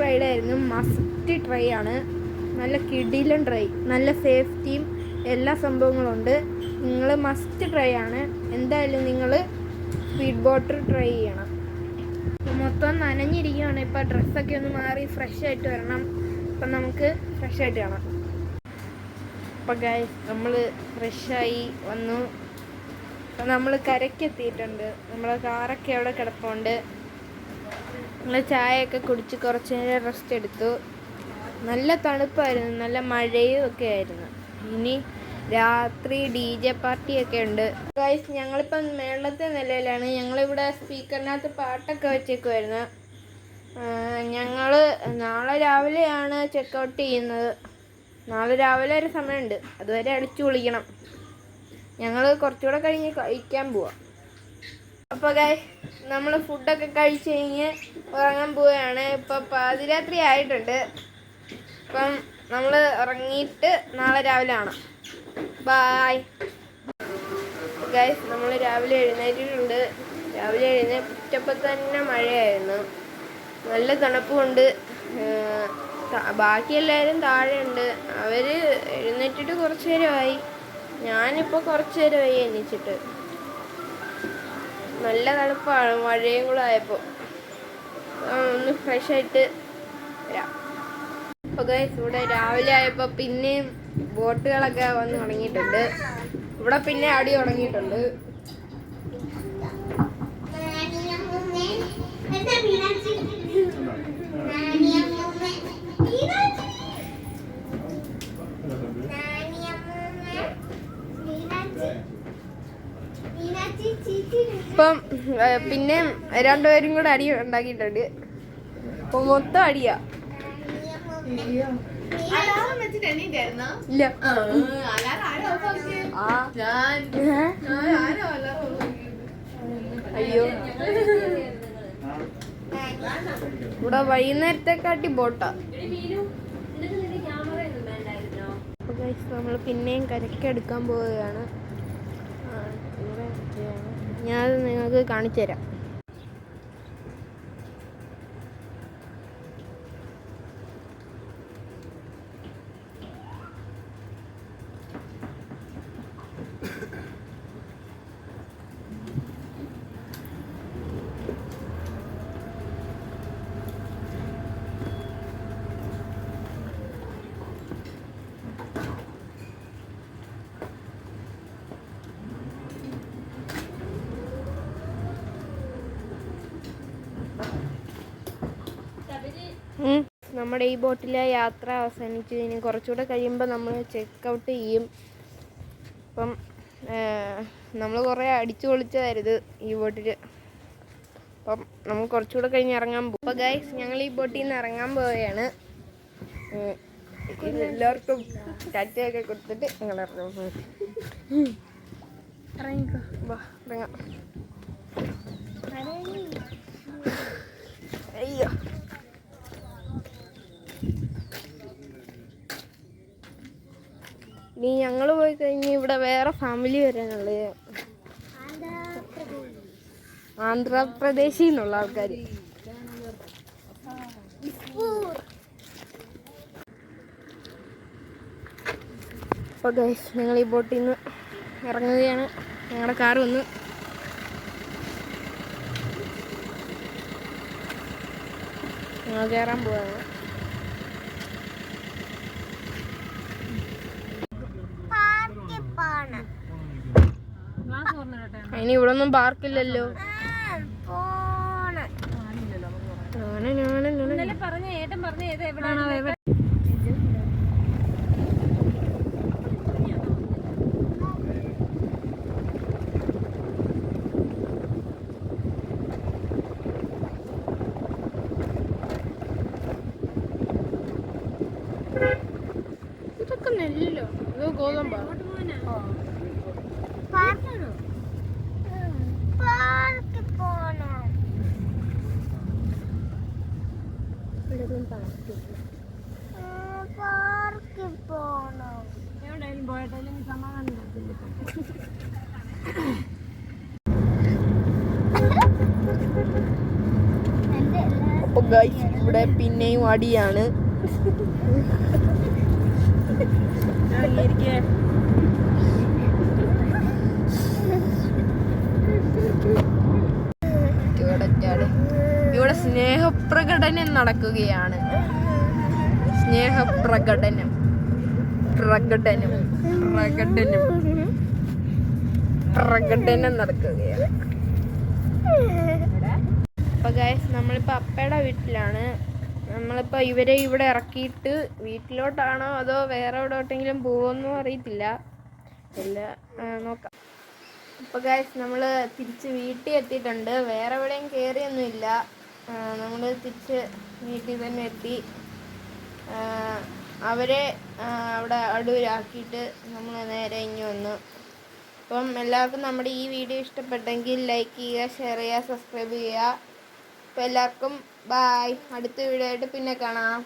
റൈഡായിരുന്നു. Must try ആണ്. നല്ല കിടിലൻ ട്രൈ, നല്ല സേഫ്റ്റിയും എല്ലാ സംഭവങ്ങളുണ്ട്. നിങ്ങൾ മസ്റ്റ് ട്രൈ ആണ്. എന്തായാലും നിങ്ങൾ സ്പീഡ് ബോട്ട് ട്രൈ ചെയ്യണം. മൊത്തം നനഞ്ഞിരിക്കുകയാണ്. ഇപ്പം ഡ്രസ്സൊക്കെ ഒന്ന് മാറി ഫ്രഷ് ആയിട്ട് വരണം. അപ്പം നമുക്ക് ഫ്രഷ് ആയിട്ട് കാണാം. അപ്പം ഗൈസ് നമ്മൾ ഫ്രഷായി വന്നു. അപ്പം നമ്മൾ കരയ്ക്കെത്തിയിട്ടുണ്ട്. നമ്മളെ കാറൊക്കെ അവിടെ കിടപ്പുണ്ട്. നമ്മൾ ചായയൊക്കെ കുടിച്ച് കുറച്ച് നേരം റെസ്റ്റ് എടുത്തു. നല്ല തണുപ്പായിരുന്നു, നല്ല മഴയും ഒക്കെ ആയിരുന്നു. ഇനി രാത്രി DJ പാർട്ടിയൊക്കെ ഉണ്ട്. ഗൈസ് ഞങ്ങളിപ്പം മേളത്തെ നിലയിലാണ്. ഞങ്ങളിവിടെ സ്പീക്കറിനകത്ത് പാട്ടൊക്കെ വെച്ചേക്കുമായിരുന്നു. ഞങ്ങൾ നാളെ രാവിലെയാണ് ചെക്കൗട്ട് ചെയ്യുന്നത്. നാളെ രാവിലെ ഒരു സമയമുണ്ട്, അതുവരെ അടിച്ചു പൊളിക്കണം. ഞങ്ങൾ കുറച്ചുകൂടെ കഴിഞ്ഞ് കഴിക്കാൻ പോവാം. അപ്പോൾ ഗൈസ് നമ്മൾ ഫുഡൊക്കെ കഴിച്ച് കഴിഞ്ഞ് ഉറങ്ങാൻ പോവുകയാണ്. ഇപ്പം പാതിരാത്രി ആയിട്ടുണ്ട്. അപ്പം നമ്മൾ ഇറങ്ങിയിട്ട് നാളെ രാവിലെ കാണാം. Bye guys. നമ്മൾ രാവിലെ എഴുന്നേറ്റിട്ടുണ്ട്. രാവിലെ എഴുന്നേറ്റപ്പോൾ തന്നെ മഴയായിരുന്നു, നല്ല തണുപ്പുമുണ്ട്. ബാക്കി എല്ലാവരും താഴെയുണ്ട്. അവർ എഴുന്നേറ്റിട്ട് കുറച്ച് നേരമായി. ഞാനിപ്പോൾ കുറച്ച് നേരമായി എണീച്ചിട്ട്. നല്ല തണുപ്പാണ്, മഴയും കൂടെ ആയപ്പോൾ. ഒന്ന് ഫ്രഷായിട്ട് വരാം. അപ്പോൾ ഗൈസ് ഇവിടെ രാവിലെ ആയപ്പോൾ പിന്നെയും ബോട്ടുകളൊക്കെ വന്ന് തുടങ്ങിയിട്ടുണ്ട്. ഇവിടെ പിന്നെ അടി തുടങ്ങിയിട്ടുണ്ട്. ഇപ്പം പിന്നെ രണ്ടുപേരും കൂടെ അടി ഉണ്ടാക്കിയിട്ടുണ്ട്. അപ്പൊ മൊത്തം അടിയാ. ഇല്ല അയ്യോ, ഇവിടെ വൈകുന്നേരത്തെക്കാട്ടി ബോട്ടാ. നമ്മൾ പിന്നെയും കരക്കെടുക്കാൻ പോവുകയാണ്. ഞാനത് നിങ്ങൾക്ക് കാണിച്ചു തരാം. നമ്മുടെ ഈ ബോട്ടിലെ യാത്ര അവസാനിച്ചു. ഇനി കുറച്ചുകൂടെ കഴിയുമ്പോൾ നമ്മൾ ചെക്കൗട്ട് ചെയ്യും. അപ്പം നമ്മൾ കുറേ അടിച്ചു പൊളിച്ചതായിരുന്നു ഈ ബോട്ടിൽ. അപ്പം നമ്മൾ കുറച്ചുകൂടെ കഴിഞ്ഞ് ഇറങ്ങാൻ പോകും. അപ്പോൾ ഗൈസ് ഞങ്ങൾ ഈ ബോട്ടിൽ നിന്ന് ഇറങ്ങാൻ പോവുകയാണ്. എല്ലാവർക്കും ടാറ്റയൊക്കെ കൊടുത്തിട്ട് ഞങ്ങൾ ഇറങ്ങാൻ പോകും. ഇറങ്ങാം. അയ്യോ, ഇനി ഞങ്ങൾ പോയി കഴിഞ്ഞ് ഇവിടെ വേറെ ഫാമിലി വരാനുള്ളത്. ആന്ധ്രാപ്രദേശിൽ നിന്നുള്ള ആൾക്കാർ. അപ്പോൾ ഗൈസ് ഞങ്ങൾ ഈ ബോട്ടിൽ നിന്ന് ഇറങ്ങുകയാണ്. ഞങ്ങളുടെ കാർ വന്ന്. ഞങ്ങൾ കയറാൻ പോവാണ്. ഇനി ഇവിടെ ഒന്നും പാർക്കില്ലല്ലോ. ഇതൊക്കെ നെല്ലോ, ഇത് ഗോതമ്പാണ്. അപ്പോൾ ഗൈസ് ഇവിടെ പിന്നെയും അടിയാണ്. ഇവിടെ സ്നേഹപ്രകടനം നടക്കുകയാണ്. സ്നേഹപ്രകടനം പ്രകടനം പ്രകടനം പ്രകടനം നടക്കുകയാണ്. അപ്പോൾ ഗൈസ് നമ്മളിപ്പോൾ അപ്പയുടെ വീട്ടിലാണ്. നമ്മളിപ്പോൾ ഇവരെ ഇവിടെ ഇറക്കിയിട്ട് വീട്ടിലോട്ടാണോ അതോ വേറെ എവിടോട്ടെങ്കിലും പോകുമെന്നും അറിയത്തില്ല. എല്ലാം നോക്കാം. അപ്പോൾ ഗൈസ് നമ്മൾ തിരിച്ച് വീട്ടിൽ എത്തിയിട്ടുണ്ട്. വേറെ എവിടെയും കയറിയൊന്നുമില്ല. നമ്മൾ തിരിച്ച് വീട്ടിൽ തന്നെ എത്തി. അവരെ അവിടെ അടൂരാക്കിയിട്ട് നമ്മൾ നേരെ ഇങ്ങ് വന്നു. അപ്പം എല്ലാവർക്കും നമ്മുടെ ഈ വീഡിയോ ഇഷ്ടപ്പെട്ടെങ്കിൽ ലൈക്ക് ചെയ്യുക, ഷെയർ ചെയ്യുക, സബ്സ്ക്രൈബ് ചെയ്യുക. അപ്പോൾ എല്ലാവർക്കും ബായ്. അടുത്ത വീഡിയോ ആയിട്ട് പിന്നെ കാണാം.